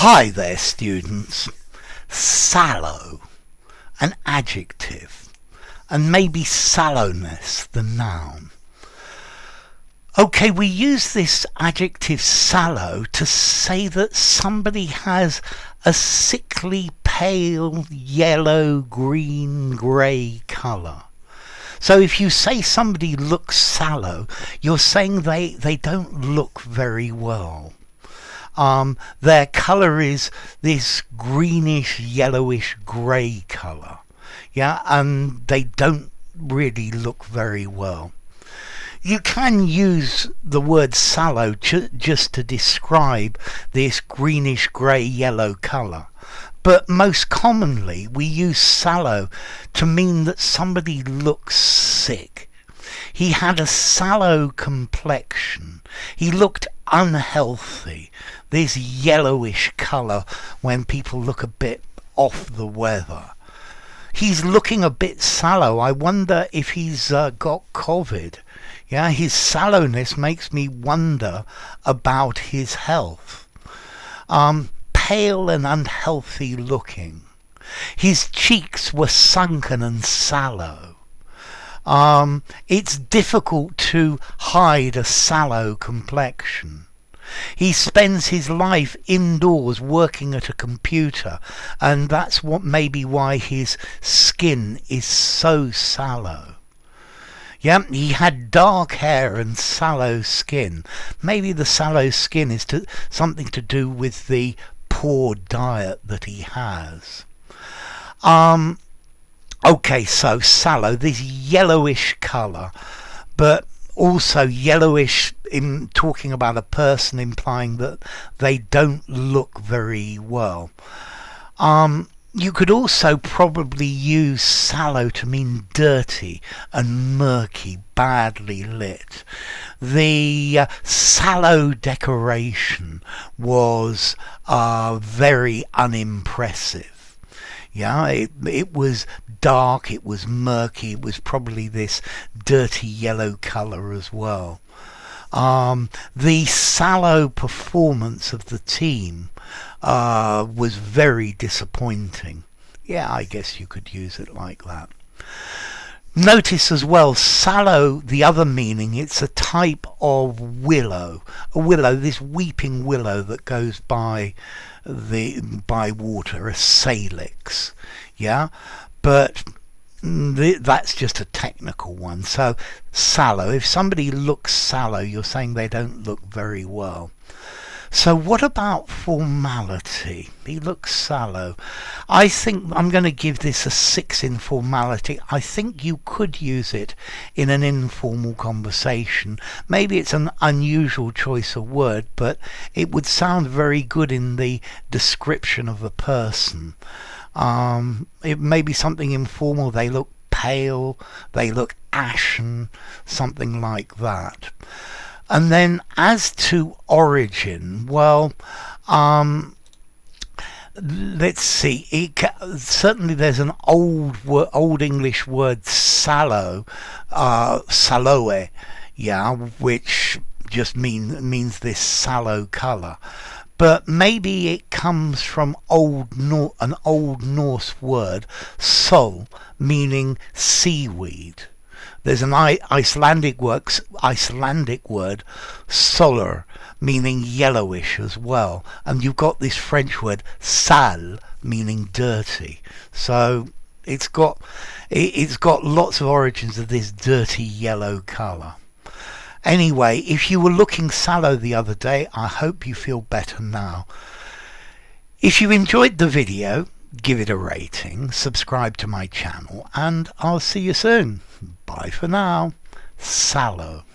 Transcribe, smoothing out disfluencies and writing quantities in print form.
Hi there, students. Sallow, an adjective, and maybe sallowness, the noun. Okay, we use this adjective sallow to say that somebody has a sickly pale yellow, green, grey colour. So if you say somebody looks sallow, you're saying they don't look very well. Their colour is this greenish, yellowish, grey colour. Yeah, and they don't really look very well. You can use the word sallow just to describe this greenish, grey, yellow colour. But most commonly we use sallow to mean that somebody looks sick. He had a sallow complexion. He looked unhealthy. This yellowish colour when people look a bit off the weather. He's looking a bit sallow. I wonder if he's got COVID. Yeah, his sallowness makes me wonder about his health. Pale and unhealthy looking. His cheeks were sunken and sallow. It's difficult to hide a sallow complexion. He spends his life indoors working at a computer, and that's maybe why his skin is so sallow. Yeah, he had dark hair and sallow skin. Maybe the sallow skin is something to do with the poor diet that he has. Okay, so sallow, this yellowish colour, but also yellowish in talking about a person, implying that they don't look very well. You could also probably use sallow to mean dirty and murky, badly lit. The sallow decoration was very unimpressive. Yeah, it was dark, it was murky, it was probably this dirty yellow colour as well. The sallow performance of the team was very disappointing. Yeah, I guess you could use it like that. Notice as well, sallow, the other meaning, it's a type of willow. A willow, this weeping willow that goes by water, a salix. Yeah, but that's just a technical one. So sallow, if somebody looks sallow, you're saying they don't look very well. So what about formality? He looks sallow. I think I'm going to give this a 6 in formality. I think you could use it in an informal conversation. Maybe it's an unusual choice of word, but it would sound very good in the description of a person. It may be something informal. They look pale, they look ashen, something like that. And then as to origin, well, let's see. Certainly there's an old English word sallow, sallow, yeah, which just means this sallow colour. But maybe it comes from an Old Norse word, sol, meaning seaweed. There's an Icelandic word, solar, meaning yellowish as well. And you've got this French word, sale, meaning dirty. So it's got lots of origins of this dirty yellow colour. Anyway, if you were looking sallow the other day, I hope you feel better now. If you enjoyed the video, give it a rating, subscribe to my channel, and I'll see you soon. Bye for now. Sallow.